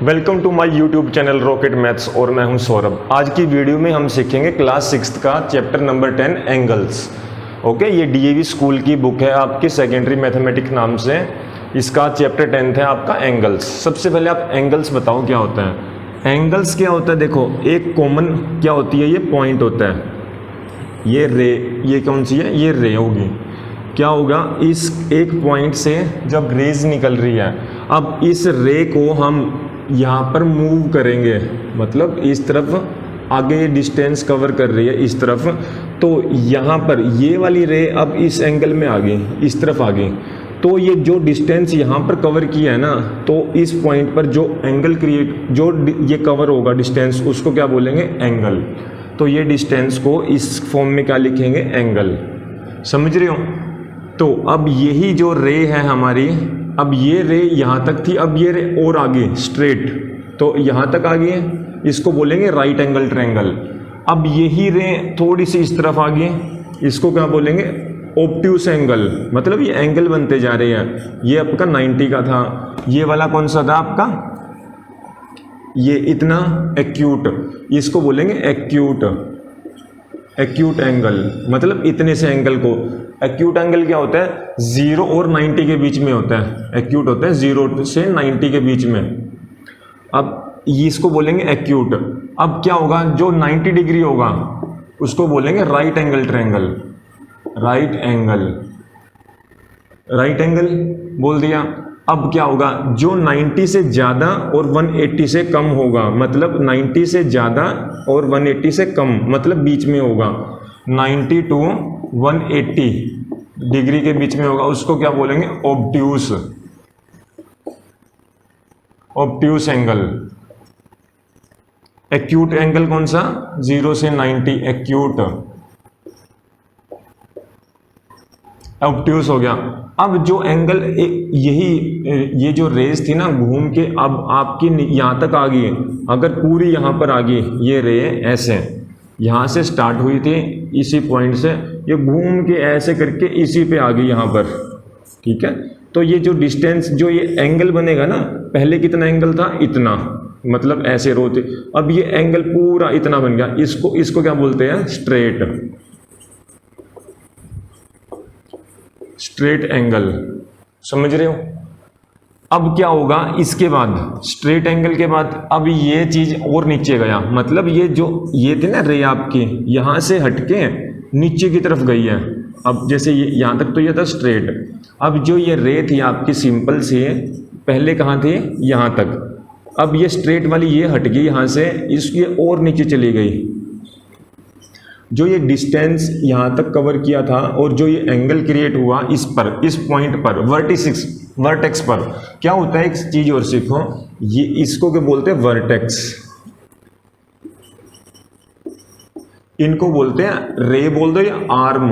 Welcome to my YouTube channel rocket maths और मैं हूं सौरभ। आज की वीडियो में हम सीखेंगे क्लास 6 का चैप्टर नंबर 10 एंगल्स। ओके, ये डीएवी स्कूल की बुक है आपकी सेकेंडरी मैथमेटिक्स नाम से। इसका चैप्टर 10 है आपका एंगल्स। सबसे पहले आप एंगल्स बताओ क्या होता है। एंगल्स क्या होता है, देखो एक कॉमन क्या होती है, ये पॉइंट होता है, ये रे, ये कौन सी है, ये रे होगी। क्या होगा, इस एक पॉइंट से जब रेज निकल रही है, अब इस रे को हम यहाँ पर मूव करेंगे, मतलब इस तरफ आगे ये डिस्टेंस कवर कर रही है इस तरफ, तो यहाँ पर ये वाली रे अब इस एंगल में आ गई, इस तरफ आ गई, तो ये जो डिस्टेंस यहाँ पर कवर किया है ना, तो इस पॉइंट पर जो एंगल क्रिएट, जो ये कवर होगा डिस्टेंस, उसको क्या बोलेंगे, एंगल। तो ये डिस्टेंस को इस फॉर्म में क्या लिखेंगे, एंगल। समझ रहे हो। तो अब यही जो रे है हमारी, अब ये रे यहाँ तक थी, अब ये रे और आगे स्ट्रेट, तो यहाँ तक आ गई है, इसको बोलेंगे राइट एंगल ट्रायंगल। अब यही रे थोड़ी सी इस तरफ आ गई, इसको क्या बोलेंगे, ऑब्ट्यूस एंगल। मतलब ये एंगल बनते जा रहे हैं। ये आपका 90 का था, ये वाला कौन सा था आपका, ये इतना एक्यूट, इसको बोलेंगे एक्यूट, एक्यूट एंगल। मतलब इतने से एंगल को, एक्यूट एंगल क्या होता है, 0 और 90 के बीच में होता है। एक्यूट होता है 0 से 90 के बीच में। अब इसको बोलेंगे एक्यूट। अब क्या होगा, जो 90 डिग्री होगा उसको बोलेंगे right angle triangle. Right angle, right angle बोल दिया। अब क्या होगा, जो 90 से ज़्यादा और 180 से कम होगा, मतलब 90 से ज़्यादा और 180 से कम, मतलब बीच में होगा, 90 टू 180 डिग्री के बीच में होगा, उसको क्या बोलेंगे, obtuse, obtuse angle. Acute angle कौन सा, 0 से 90, एक्यूट, ऑब्ट्यूस हो गया। अब जो एंगल यही, ये जो रेस थी ना घूम के, अब आपकी यहाँ तक आ गई, अगर पूरी यहाँ पर आ गई, ये रे ऐसे यहाँ से स्टार्ट हुई थी, इसी पॉइंट से ये घूम के ऐसे करके इसी पे आ गई यहाँ पर, ठीक है। तो ये जो डिस्टेंस, जो ये एंगल बनेगा ना, पहले कितना एंगल था, इतना, मतलब ऐसे रोते, अब ये एंगल पूरा इतना बन गया, इसको क्या बोलते हैं, स्ट्रेट, स्ट्रेट एंगल। समझ रहे हो। अब क्या होगा, इसके बाद स्ट्रेट एंगल के बाद अब ये चीज और नीचे गया, मतलब ये जो ये थी ना रे आपकी, यहाँ से हटके नीचे की तरफ गई है। अब जैसे ये यहाँ तक तो ये था स्ट्रेट, अब जो ये रे थी आपकी सिंपल से, पहले कहाँ थी, यहाँ तक, अब ये स्ट्रेट वाली ये हट गई यहाँ से, इसकी और नीचे चली गई। जो ये डिस्टेंस यहाँ तक कवर किया था और जो ये एंगल क्रिएट हुआ इस पर, इस पॉइंट पर, वर्टेक्स पर, क्या होता है, एक चीज और सीखो, ये इसको क्या बोलते हैं, वर्टेक्स। इनको बोलते हैं रे बोल दो या आर्म,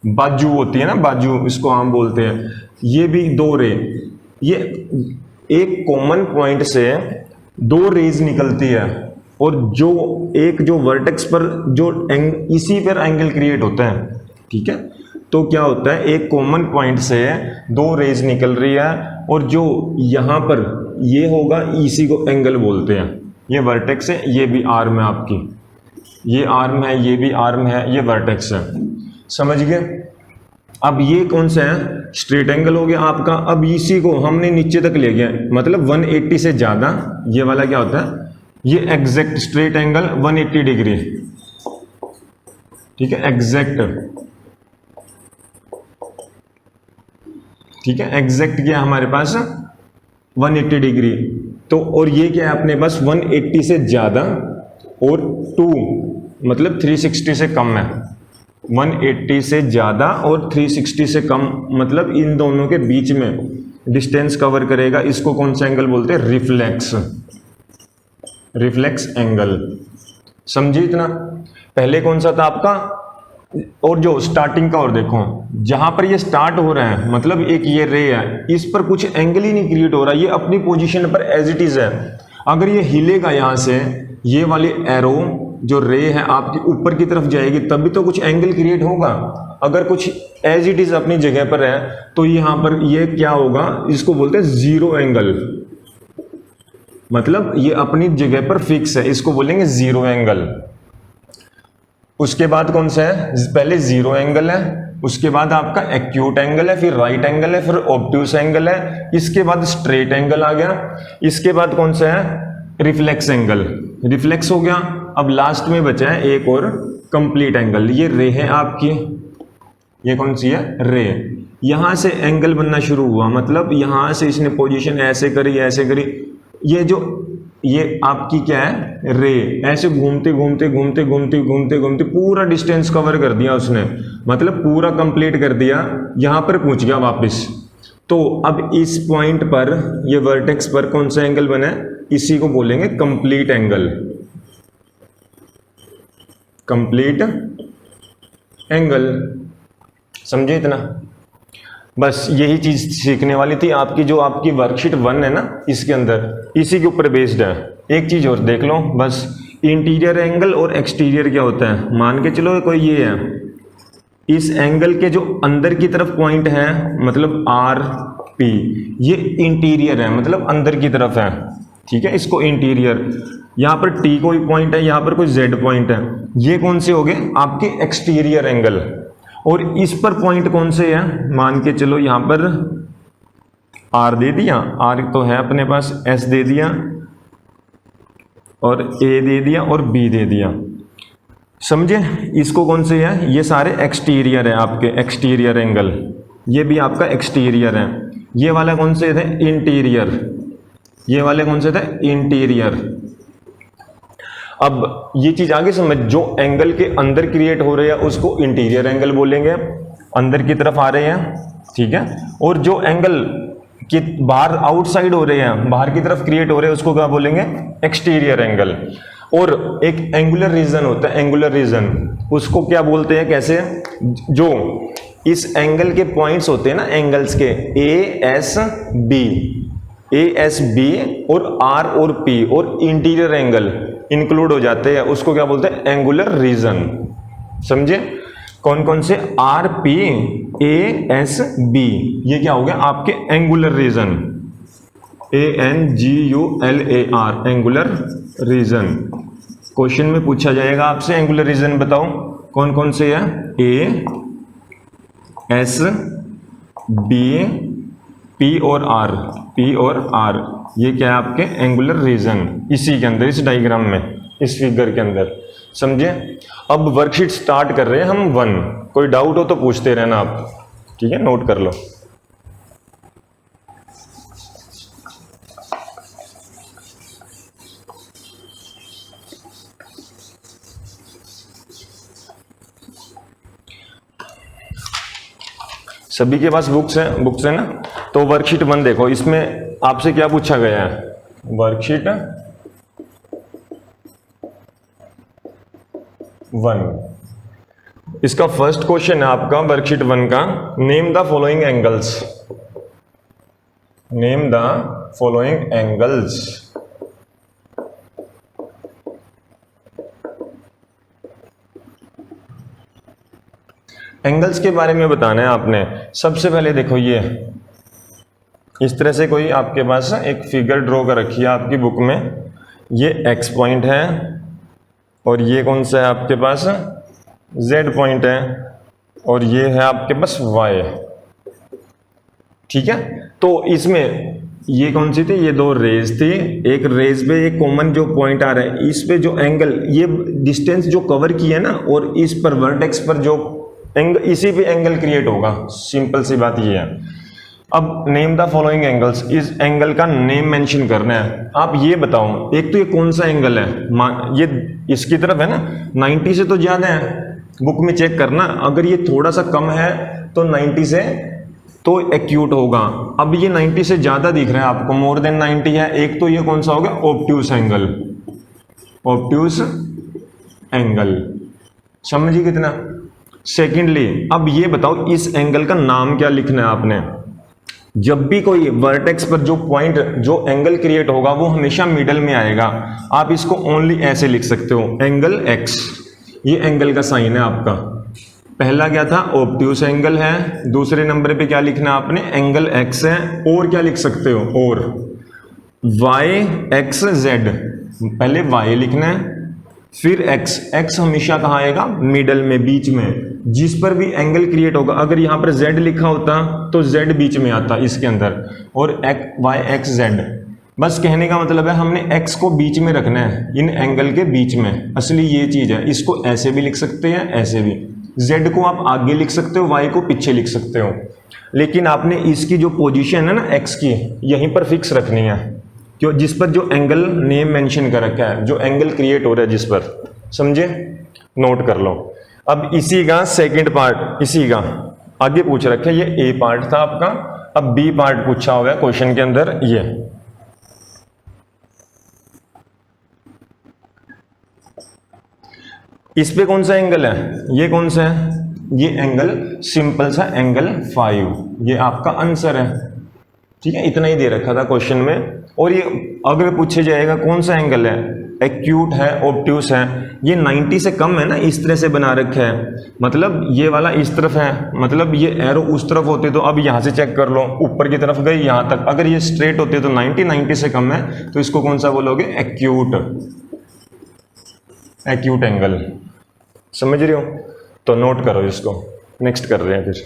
बाजू होती है ना, बाजू, इसको आम बोलते हैं। ये भी दो रे, ये एक कॉमन पॉइंट से दो रेज निकलती है, और जो एक जो वर्टेक्स पर जो इसी पर एंगल क्रिएट होता है, ठीक है। तो क्या होता है, एक कॉमन पॉइंट से दो रेज निकल रही है, और जो यहाँ पर ये होगा, इसी को एंगल बोलते हैं। ये वर्टेक्स है, ये भी आर्म है आपकी, ये आर्म है, ये भी आर्म है, ये वर्टेक्स है। समझ गए। अब ये कौन सा है, स्ट्रेट एंगल हो गया आपका। अब इसी को हमने नीचे तक ले गया, मतलब 180 से ज़्यादा, ये वाला क्या होता है, ये एग्जैक्ट स्ट्रेट एंगल 180 डिग्री, ठीक है, एग्जैक्ट, ठीक है, एग्जैक्ट क्या हमारे पास 180 डिग्री। तो और ये क्या है अपने पास, 180 से ज्यादा और 2, मतलब 360 से कम है। 180 से ज्यादा और 360 से कम, मतलब इन दोनों के बीच में डिस्टेंस कवर करेगा, इसको कौन सा एंगल बोलते हैं, रिफ्लेक्स, रिफ्लेक्स एंगल। समझिए इतना। पहले कौन सा था आपका, और जो स्टार्टिंग का, और देखो जहां पर ये स्टार्ट हो रहा है, मतलब एक ये रे है, इस पर कुछ एंगल ही नहीं क्रिएट हो रहा, ये अपनी पोजीशन पर एज इट इज है। अगर ये हिलेगा यहाँ से, ये वाली एरो जो रे है आपकी ऊपर की तरफ जाएगी, तभी तो कुछ एंगल क्रिएट होगा। अगर कुछ एज इट इज अपनी जगह पर है, तो यहाँ पर ये क्या होगा, इसको बोलते हैं जीरो एंगल। मतलब ये अपनी जगह पर फिक्स है, इसको बोलेंगे जीरो एंगल। उसके बाद कौन सा है, पहले जीरो एंगल है, उसके बाद आपका एक्यूट एंगल है, फिर राइट एंगल है, फिर ऑब्ट्यूस एंगल है, इसके बाद स्ट्रेट एंगल आ गया, इसके बाद कौन सा है, रिफ्लेक्स एंगल, रिफ्लेक्स हो गया। अब लास्ट में बचा है एक और कंप्लीट एंगल, ये रे है आपकी, ये कौन सी है, रे। यहां से एंगल बनना शुरू हुआ, मतलब यहां से इसने पोजीशन ऐसे करी ऐसे करी, ये आपकी क्या है, रे, ऐसे घूमते घूमते घूमते घूमते घूमते घूमते पूरा डिस्टेंस कवर कर दिया उसने, मतलब पूरा कंप्लीट कर दिया, यहां पर पहुंच गया वापस। तो अब इस पॉइंट पर, ये वर्टेक्स पर कौन सा एंगल बना है, इसी को बोलेंगे कंप्लीट एंगल, कंप्लीट एंगल। समझे इतना? बस यही चीज सीखने वाली थी आपकी, जो आपकी वर्कशीट 1 है ना, इसके अंदर इसी के ऊपर बेस्ड है। एक चीज और देख लो बस, इंटीरियर एंगल और एक्सटीरियर क्या होता है। मान के चलो कोई ये है, इस एंगल के जो अंदर की तरफ पॉइंट है, मतलब आर पी, ये इंटीरियर है, मतलब अंदर की तरफ है, ठीक है, इसको इंटीरियर। यहाँ पर टी कोई पॉइंट है, यहाँ पर कोई जेड पॉइंट है, ये कौन से हो गए आपके एक्सटीरियर एंगल। और इस पर पॉइंट कौन से है, मान के चलो यहाँ पर आर दे दिया, आर तो है अपने पास, एस दे दिया और ए दे दिया और बी दे दिया। समझे? इसको कौन से है, ये सारे एक्सटीरियर है आपके, एक्सटीरियर एंगल, ये भी आपका एक्सटीरियर है। ये वाला कौन से थे, इंटीरियर, ये वाले कौन से थे, इंटीरियर। अब ये चीज आगे समझ, जो एंगल के अंदर क्रिएट हो रहे हैं उसको इंटीरियर एंगल बोलेंगे, अंदर की तरफ आ रहे हैं, ठीक है। और जो एंगल के बाहर आउटसाइड हो रहे हैं, बाहर की तरफ क्रिएट हो रहे हैं, उसको क्या बोलेंगे, एक्सटीरियर एंगल। और एक एंगुलर रीजन होता है, एंगुलर रीजन, उसको क्या बोलते हैं, कैसे, जो इस एंगल के पॉइंट्स होते हैं ना, एंगल्स के ए एस बी और आर और पी और इंटीरियर एंगल इंक्लूड हो जाते हैं, उसको क्या बोलते हैं, एंगुलर रीजन। समझे? कौन कौन से, R P A S B, ये क्या हो गया आपके angular region, ANGULAR, angular region. Question में पूछा जाएगा आपसे एंगुलर रीजन बताओ कौन कौन से है, ए एस बी पी और आर, ये क्या है आपके एंगुलर रीजन, इसी के अंदर, इस डायग्राम में, इस फिगर के अंदर। समझे? अब वर्कशीट स्टार्ट कर रहे हैं हम 1, कोई डाउट हो तो पूछते रहना आप, ठीक है, नोट कर लो। सभी के पास बुक्स है ना? तो वर्कशीट 1 देखो, इसमें आपसे क्या पूछा गया है, वर्कशीट 1, इसका फर्स्ट क्वेश्चन है आपका वर्कशीट 1 का, name the following angles, name the following angles. Angles के बारे में बताना है आपने। सबसे पहले देखो, ये इस तरह से कोई आपके पास एक फिगर ड्रॉ कर रखी है आपकी बुक में, ये एक्स पॉइंट है और ये कौन सा है आपके पास, जेड पॉइंट है, और ये है आपके पास वाई, ठीक है। तो इसमें ये कौन सी थी, ये दो रेज थी, एक रेज पे एक कॉमन जो पॉइंट आ रहा है, इस पे जो एंगल, ये डिस्टेंस जो कवर की है ना, और इस पर वर्टेक्स पर जो एंगल, इसी पे एंगल क्रिएट होगा, सिंपल सी बात ये है। अब नेम द फॉलोइंग एंगल्स, इस एंगल का नेम मेंशन करना है। आप ये बताओ, एक तो ये कौन सा एंगल है, ये इसकी तरफ है ना, 90 से तो ज्यादा है, बुक में चेक करना, अगर ये थोड़ा सा कम है तो 90 से तो एक्यूट होगा। अब ये 90 से ज्यादा दिख रहा है आपको, मोर देन 90 है, एक तो ये कौन सा होगा, ऑब्ट्यूस एंगल, ऑब्ट्यूस एंगल। समझिए कितना। सेकेंडली, अब ये बताओ इस एंगल का नाम क्या लिखना है आपने। जब भी कोई वर्टेक्स पर जो पॉइंट, जो एंगल क्रिएट होगा, वो हमेशा मिडल में आएगा। आप इसको ओनली ऐसे लिख सकते हो, एंगल एक्स, ये एंगल का साइन है आपका। पहला क्या था, ऑब्ट्यूस एंगल है, दूसरे नंबर पे क्या लिखना है आपने, एंगल एक्स है, और क्या लिख सकते हो, और वाई एक्स जेड, पहले वाई लिखना है फिर एक्स, एक्स हमेशा कहाँ आएगा, मिडल में, बीच में, जिस पर भी एंगल क्रिएट होगा। अगर यहाँ पर जेड लिखा होता तो जेड बीच में आता इसके अंदर, और वाई एक्स जेड, बस कहने का मतलब है हमने x को बीच में रखना है, इन एंगल के बीच में, असली ये चीज़ है। इसको ऐसे भी लिख सकते हैं, ऐसे भी, z को आप आगे लिख सकते हो, y को पीछे लिख सकते हो, लेकिन आपने इसकी जो पोजीशन है ना x की, यहीं पर फिक्स रखनी है, क्यों, जिस पर जो एंगल नेम मेंशन कर रखा है, जो एंगल क्रिएट हो रहा है जिस पर, समझे, नोट कर लो। अब इसी का सेकेंड पार्ट, इसी का आगे पूछ रखा है, ये a पार्ट था आपका, अब b पार्ट पूछा हुआ है क्वेश्चन के अंदर, ये इस पे कौन सा एंगल है, ये कौन सा है, ये एंगल सिंपल सा एंगल 5, ये आपका आंसर है। ठीक है, इतना ही दे रखा था क्वेश्चन में। और ये अगर पूछे जाएगा कौन सा एंगल है, एक्यूट है, ऑब्ट्यूस है, ये 90 से कम है ना, इस तरह से बना रखा है, मतलब ये वाला इस तरफ है, मतलब ये एरो उस तरफ होते तो अब यहाँ से चेक कर लो, ऊपर की तरफ गई यहाँ तक, अगर ये स्ट्रेट होते तो 90 से कम है, तो इसको कौन सा बोलोगे, एक्यूट, एक्यूट एंगल, समझ रहे हो, तो नोट करो इसको। नेक्स्ट कर रहे हैं फिर,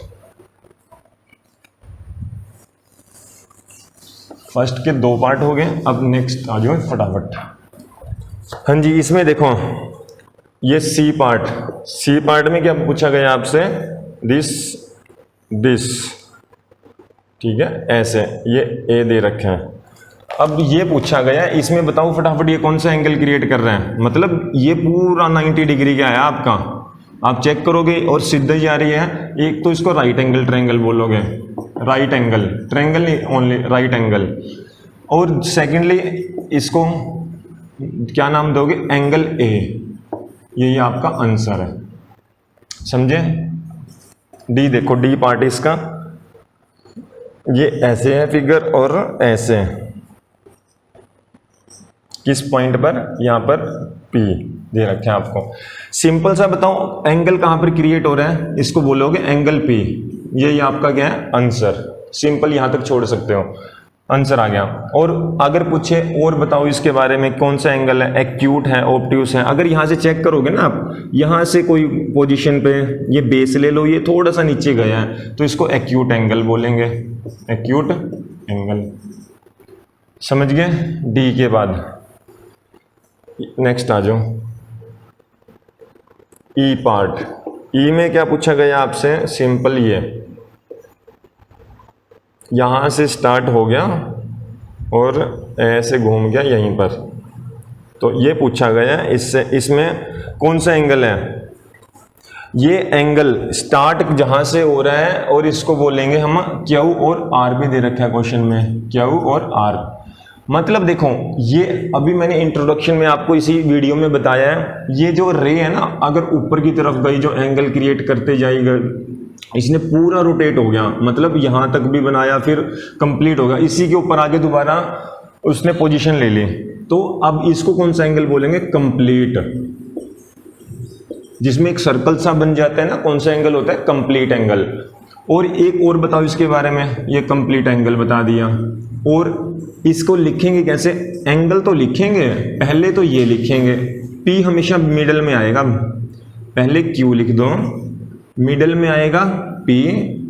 फर्स्ट के 2 पार्ट हो गए, अब नेक्स्ट आ जाओ फटाफट। हाँ जी, इसमें देखो ये सी पार्ट, सी पार्ट में क्या पूछा गया आपसे, दिस दिस, ठीक है, ऐसे ये ए दे रखे हैं। अब ये पूछा गया, इसमें बताओ फटाफट ये कौन सा एंगल क्रिएट कर रहे हैं, मतलब ये पूरा 90 डिग्री का है आपका, आप चेक करोगे और सीधा ही आ रही है। एक तो इसको राइट एंगल ट्रायंगल बोलोगे, राइट एंगल ट्रायंगल नहीं, ओनली राइट एंगल, और सेकेंडली इसको क्या नाम दोगे, एंगल ए, यही आपका आंसर है, समझे। डी देखो, डी पार्ट इसका, ये ऐसे है फिगर और ऐसे, किस पॉइंट पर, यहाँ पर P दे रखे हैं आपको। सिंपल सा बताओ एंगल कहाँ पर क्रिएट हो रहा है, इसको बोलोगे एंगल P, यही आपका क्या है, आंसर। सिंपल यहाँ तक छोड़ सकते हो, आंसर आ गया। और अगर पूछे और बताओ इसके बारे में, कौन सा एंगल है, एक्यूट है, ऑब्ट्यूस है, अगर यहाँ से चेक करोगे ना आप, यहाँ से कोई पोजीशन पे ये बेस ले लो, ये थोड़ा सा नीचे गया है, तो इसको एक्यूट एंगल बोलेंगे, एक्यूट एंगल, समझ गए। डी के बाद नेक्स्ट आ जाओ, ई पार्ट। ई में क्या पूछा गया आपसे, सिंपल ये यहां से स्टार्ट हो गया और ऐसे घूम गया यहीं पर, तो ये पूछा गया इससे, इसमें कौन सा एंगल है, ये एंगल स्टार्ट जहां से हो रहा है, और इसको बोलेंगे हम क्यू, और आर भी दे रखा है क्वेश्चन में, क्यू और आर। मतलब देखो, ये अभी मैंने इंट्रोडक्शन में आपको इसी वीडियो में बताया है, ये जो रे है ना, अगर ऊपर की तरफ गई, जो एंगल क्रिएट करते जाएगा, इसने पूरा रोटेट हो गया, मतलब यहां तक भी बनाया, फिर कंप्लीट होगा, इसी के ऊपर आगे दोबारा उसने पोजीशन ले ली, तो अब इसको कौन सा एंगल बोलेंगे, कंप्लीट, जिसमें एक सर्कल सा बन जाता है ना, कौन सा एंगल होता है, कंप्लीट एंगल। और एक और बताओ इसके बारे में, ये कंप्लीट एंगल बता दिया, और इसको लिखेंगे कैसे, एंगल तो लिखेंगे, पहले तो ये लिखेंगे, P हमेशा मिडल में आएगा, पहले Q लिख दो, मिडल में आएगा P,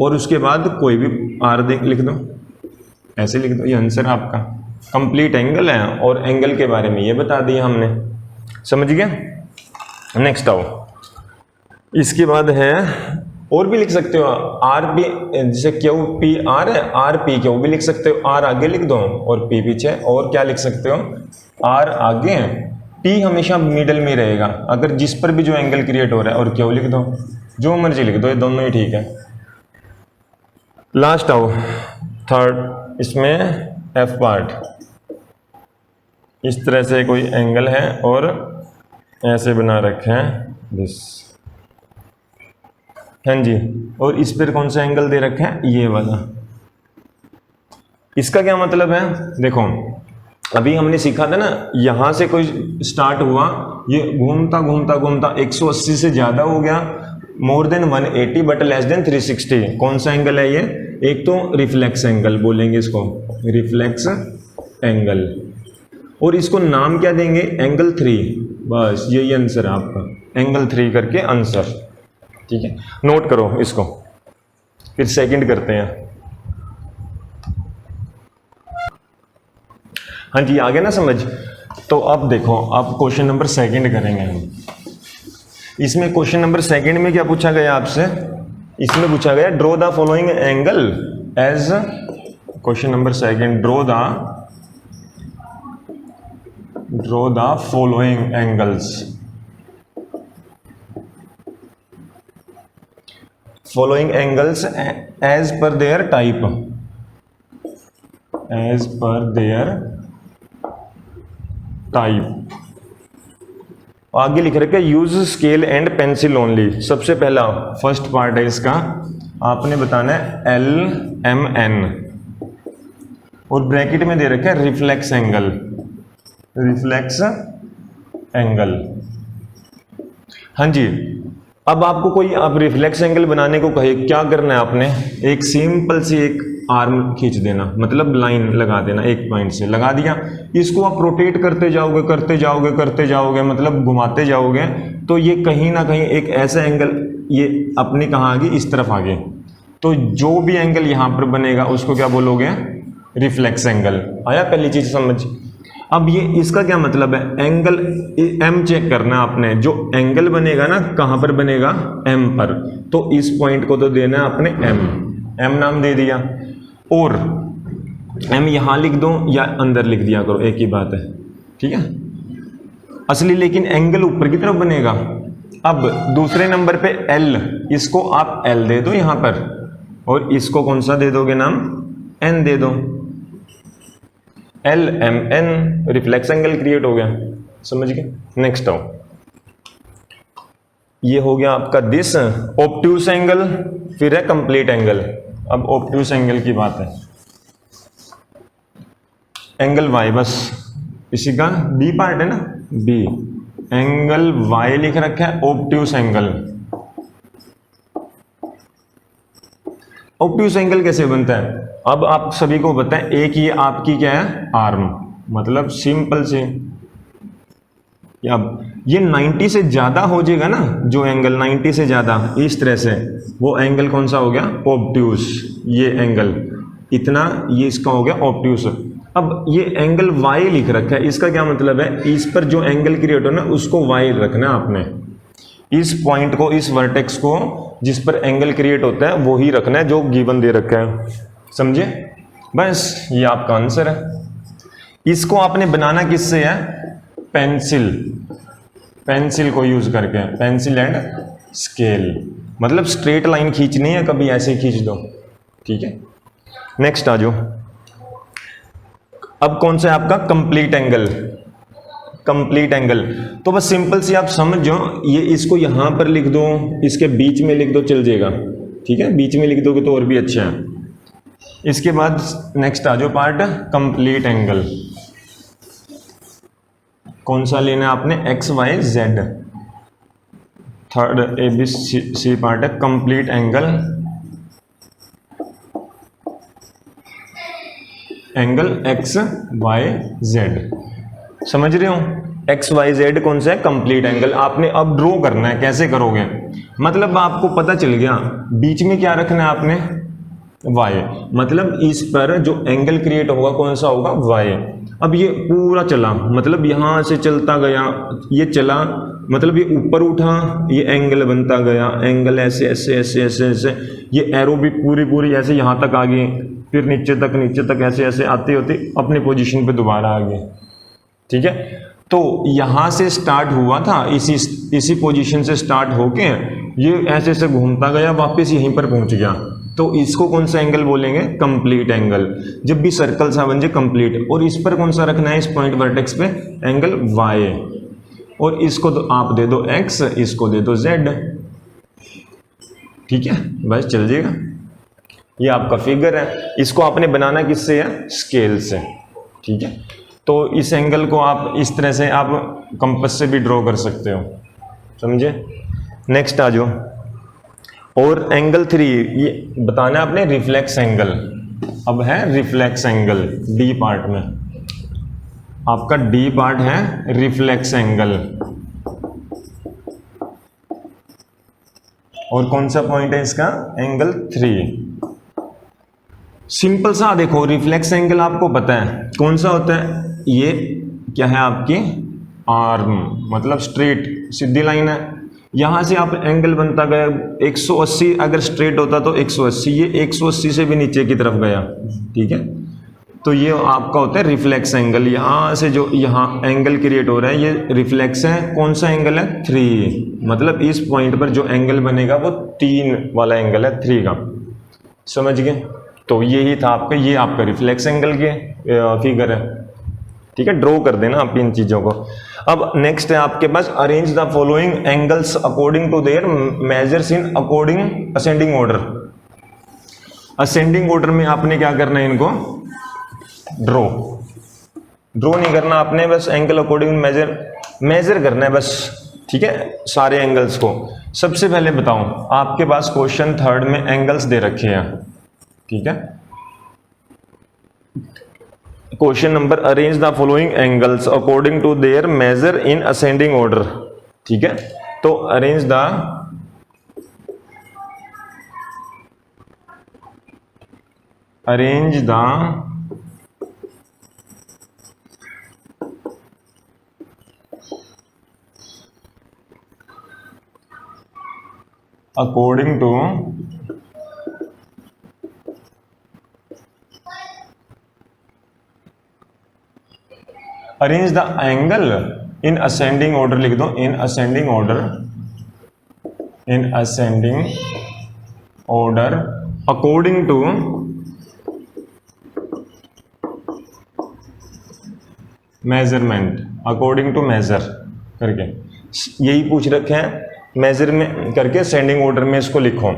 और उसके बाद कोई भी R लिख दो, ऐसे लिख दो, ये आंसर आपका कंप्लीट एंगल है, और एंगल के बारे में ये बता दिया हमने, समझ गया। नेक्स्ट आओ, इसके बाद है, और भी लिख सकते हो, आर पी, जैसे क्यू पी आर है, आर पी क्यू भी लिख सकते हो, आर आगे लिख दो और पी पीछे, और क्या लिख सकते हो, आर आगे, पी हमेशा मिडल में रहेगा, अगर जिस पर भी जो एंगल क्रिएट हो रहा है, और क्यू लिख दो, जो मर्जी लिख दो, ये दोनों ही ठीक है। लास्ट आओ, थर्ड, इसमें एफ पार्ट, इस तरह से कोई एंगल है और ऐसे बना रखे हैं दिस, हाँ जी, और इस पर कौन सा एंगल दे रखे हैं, ये वाला। इसका क्या मतलब है, देखो अभी हमने सीखा था ना, यहां से कोई स्टार्ट हुआ, ये घूमता घूमता घूमता 180 से ज्यादा हो गया, more than 180 but less than 360, कौन सा एंगल है ये, एक तो रिफ्लेक्स एंगल बोलेंगे इसको, रिफ्लेक्स एंगल, और इसको नाम क्या देंगे, एंगल 3। बस यही आंसर है आपका, एंगल 3 करके आंसर। ठीक है, नोट करो इसको, फिर सेकंड करते हैं। हाँ जी, आ गया ना समझ। तो अब देखो, अब क्वेश्चन नंबर सेकंड करेंगे हम। इसमें क्वेश्चन नंबर सेकंड में क्या पूछा गया आपसे, इसमें पूछा गया draw the following angle as, question number second, draw the following angles, following angles as per their type, as per their type. आगे लिख रखे use scale and pencil only. सबसे पहला फर्स्ट पार्ट है इसका, आपने बताना है एल एम एन, और ब्रैकेट में दे रखा है रिफ्लेक्स एंगल, रिफ्लेक्स एंगल। हाँ जी, अब आपको कोई अब रिफ्लेक्स एंगल बनाने को कहे, क्या करना है आपने, एक सिंपल सी एक आर्म खींच देना, मतलब लाइन लगा देना, एक पॉइंट से लगा दिया, इसको आप रोटेट करते जाओगे करते जाओगे करते जाओगे, मतलब घुमाते जाओगे, तो ये कहीं ना कहीं एक ऐसा एंगल ये अपनी कहाँ आ गई, इस तरफ आ गए। तो जो भी एंगल यहाँ पर बनेगा उसको क्या बोलोगे, रिफ्लेक्स एंगल। आया पहली चीज समझ। अब ये इसका क्या मतलब है, एंगल एम चेक करना है आपने, जो एंगल बनेगा ना कहाँ पर बनेगा, एम पर, तो इस पॉइंट को तो देना है आपने एम, एम नाम दे दिया, और एम यहां लिख दो या अंदर लिख दिया करो, एक ही बात है। ठीक है, असली लेकिन एंगल ऊपर की तरफ बनेगा। अब दूसरे नंबर पे एल, इसको आप एल दे दो यहां पर, और इसको कौन सा दे दोगे नाम, एन दे दो, L M N, reflex angle create हो गया। समझ गए। नेक्स्ट आओ, ये हो गया आपका दिस ऑब्ट्यूस एंगल, फिर है कंप्लीट एंगल। अब ऑब्ट्यूस एंगल की बात है, एंगल वाई, बस इसी का बी पार्ट है ना, बी, एंगल वाई लिख रखा है, ऑब्ट्यूस एंगल। ऑब्ट्यूस एंगल कैसे बनता है, अब आप सभी को बताएं, एक ये आपकी क्या है, आर्म, मतलब सिंपल से, अब ये 90 से ज्यादा हो जाएगा ना, जो एंगल 90 से ज्यादा इस तरह से, वो एंगल कौन सा हो गया, ऑब्ट्यूस। ये एंगल इतना, ये इसका हो गया ऑब्ट्यूस। अब ये एंगल वाई लिख रखा है, इसका क्या मतलब है, इस पर जो एंगल क्रिएट हो ना उसको वाई रखना आपने, इस पॉइंट को, इस वर्टेक्स को जिस पर एंगल क्रिएट होता है वो ही रखना है जो गिवन दे रखा है। समझे, बस ये आपका आंसर है। इसको आपने बनाना किससे है, पेंसिल, पेंसिल को यूज करके, पेंसिल एंड स्केल, मतलब स्ट्रेट लाइन खींचनी है, कभी ऐसे ही खींच दो। ठीक है, नेक्स्ट आ जाओ। अब कौन सा है आपका कंप्लीट एंगल, कंप्लीट एंगल, तो बस सिंपल सी आप समझ जाओ, ये इसको यहां पर लिख दो, इसके बीच में लिख दो, चल जाएगा। ठीक है, बीच में लिख दोगे तो और भी अच्छा है। इसके बाद नेक्स्ट आ जाओ पार्ट कंप्लीट एंगल, कौन सा लेना है आपने, X Y Z, third A B C part है complete angle, angle X Y Z. समझ रहे हो, एक्स वाई जेड कौन सा है, कंप्लीट एंगल। आपने अब ड्रॉ करना है, कैसे करोगे, मतलब आपको पता चल गया बीच में क्या रखना है आपने, वाई, मतलब इस पर जो एंगल क्रिएट होगा कौन सा होगा, वाई। अब ये पूरा चला, मतलब यहां से चलता गया, ये चला, मतलब ये ऊपर उठा, ये एंगल बनता गया, एंगल ऐसे ऐसे ऐसे ऐसे ऐसे, ये एरो भी पूरी पूरी ऐसे यहां तक आ गई, फिर नीचे तक ऐसे ऐसे आते होते अपनी पोजीशन पे दोबारा आ गए। ठीक है, तो यहां से स्टार्ट हुआ था, इसी पोजीशन से स्टार्ट होके ये ऐसे ऐसे घूमता गया, वापस यहीं पर पहुंच गया, तो इसको कौन सा एंगल बोलेंगे, कंप्लीट एंगल। जब भी सर्कल सा बन जाए कंप्लीट, और इस पर कौन सा रखना है, इस पॉइंट वर्टेक्स पे एंगल वाई, और इसको तो आप दे दो एक्स, इसको दे दो जेड। ठीक है, बस चल जाएगा। ये आपका फिगर है, इसको आपने बनाना किससे है, स्केल से। ठीक है, तो इस एंगल को आप इस तरह से आप कंपास से भी ड्रॉ कर सकते हो। समझे, नेक्स्ट आ जाओ। और एंगल 3 ये बताना आपने रिफ्लेक्स एंगल, अब है रिफ्लेक्स एंगल डी पार्ट में। आपका डी पार्ट है रिफ्लेक्स एंगल। और कौन सा पॉइंट है इसका? एंगल 3। सिंपल सा देखो, रिफ्लेक्स एंगल आपको पता है कौन सा होता है? ये क्या है आपकी आर्म, मतलब स्ट्रेट सीधी लाइन है। यहां से आप एंगल बनता गया 180, अगर स्ट्रेट होता तो 180, ये 180 से भी नीचे की तरफ गया, ठीक है। तो ये आपका होता है रिफ्लेक्स एंगल। यहां से जो यहाँ एंगल क्रिएट हो रहा है ये रिफ्लेक्स है। कौन सा एंगल है? 3, मतलब इस पॉइंट पर जो एंगल बनेगा वो 3 वाला एंगल है, 3 का। समझ गए? तो यही था आपका, ये आपका रिफ्लेक्स एंगल के फिगर है, ठीक है। ड्रॉ कर देना आप इन चीजों को। अब नेक्स्ट है आपके पास arrange the following angles according to their measures in according ascending order. Ascending order में आपने क्या करना है? इनको ड्रॉ नहीं करना आपने, बस एंगल अकॉर्डिंग मेजर करना है बस, ठीक है, सारे एंगल्स को। सबसे पहले बताऊं, आपके पास क्वेश्चन 3 में एंगल्स दे रखे हैं, ठीक है। Question number arrange the following angles according to their measure in ascending order, ठीक है। तो arrange the according to arrange the angle in ascending order, लिख दो in ascending order according to measurement, according to measure करके यही पूछ रखे हैं। मेजर में करके असेंडिंग ऑर्डर में इसको लिखो।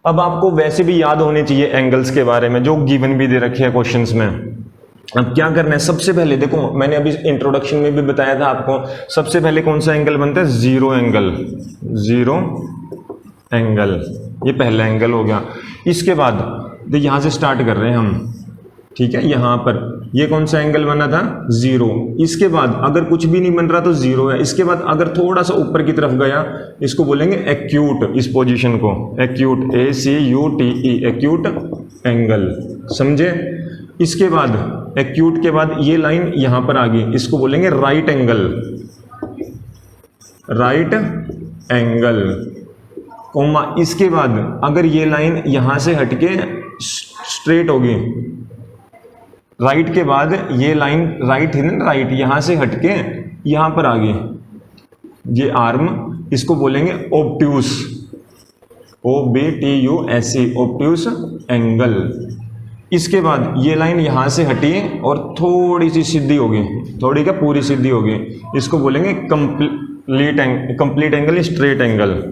अब आपको वैसे भी याद होने चाहिए एंगल्स के बारे में, जो गिवन भी दे रखे हैं क्वेश्चंस में। अब क्या करना है? सबसे पहले देखो, मैंने अभी इंट्रोडक्शन में भी बताया था आपको, सबसे पहले कौन सा एंगल बनता है? जीरो एंगल, ये पहला एंगल हो गया। इसके बाद यहां से स्टार्ट कर रहे हैं हम, ठीक है। यहां पर ये कौन सा एंगल बना था? 0। इसके बाद अगर कुछ भी नहीं बन रहा तो 0 है। इसके बाद अगर थोड़ा सा ऊपर की तरफ गया, इसको बोलेंगे एक्यूट, इस पोजीशन को एक्यूट, ACUTE, एक्यूट एंगल, समझे। इसके बाद एक्यूट के बाद ये लाइन यहां पर आ गई, इसको बोलेंगे राइट एंगल, कोमा। इसके बाद अगर ये लाइन यहां से हटके स्ट्रेट होगी, राइट के बाद ये लाइन राइट है ना, राइट यहां से हटके यहां पर आ गई, ये आर्म, इसको बोलेंगे ऑब्ट्यूस, OBTUS, ऑब्ट्यूस एंगल। इसके बाद ये लाइन यहां से हटी और थोड़ी सी सीधी होगी, थोड़ी क्या पूरी सीधी होगी, इसको बोलेंगे कंप्लीट एंगल, स्ट्रेट एंगल।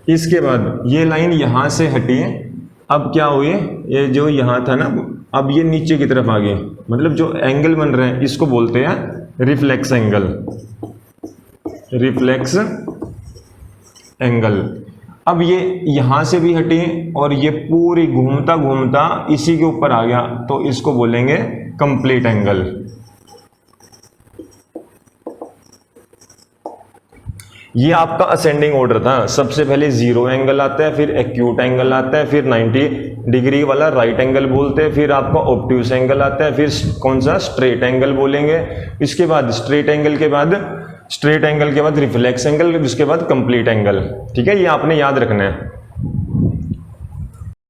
इसके बाद ये लाइन यहां से हटी, अब क्या हुई, ये जो यहां था ना, अब ये नीचे की तरफ आ गई, मतलब जो एंगल बन रहे हैं इसको बोलते हैं रिफ्लेक्स एंगल। अब ये यहां से भी हटी और ये पूरी घूमता घूमता इसी के ऊपर आ गया, तो इसको बोलेंगे कंप्लीट एंगल। ये आपका असेंडिंग ऑर्डर था। सबसे पहले 0 एंगल आता है, फिर एक्यूट एंगल आता है, फिर 90 डिग्री वाला राइट एंगल बोलते हैं, फिर आपका ऑब्ट्यूस एंगल आता है, फिर कौन सा? स्ट्रेट एंगल बोलेंगे। इसके बाद स्ट्रेट एंगल के बाद रिफ्लेक्स एंगल, इसके बाद कंप्लीट एंगल, ठीक है। ये आपने याद रखना है।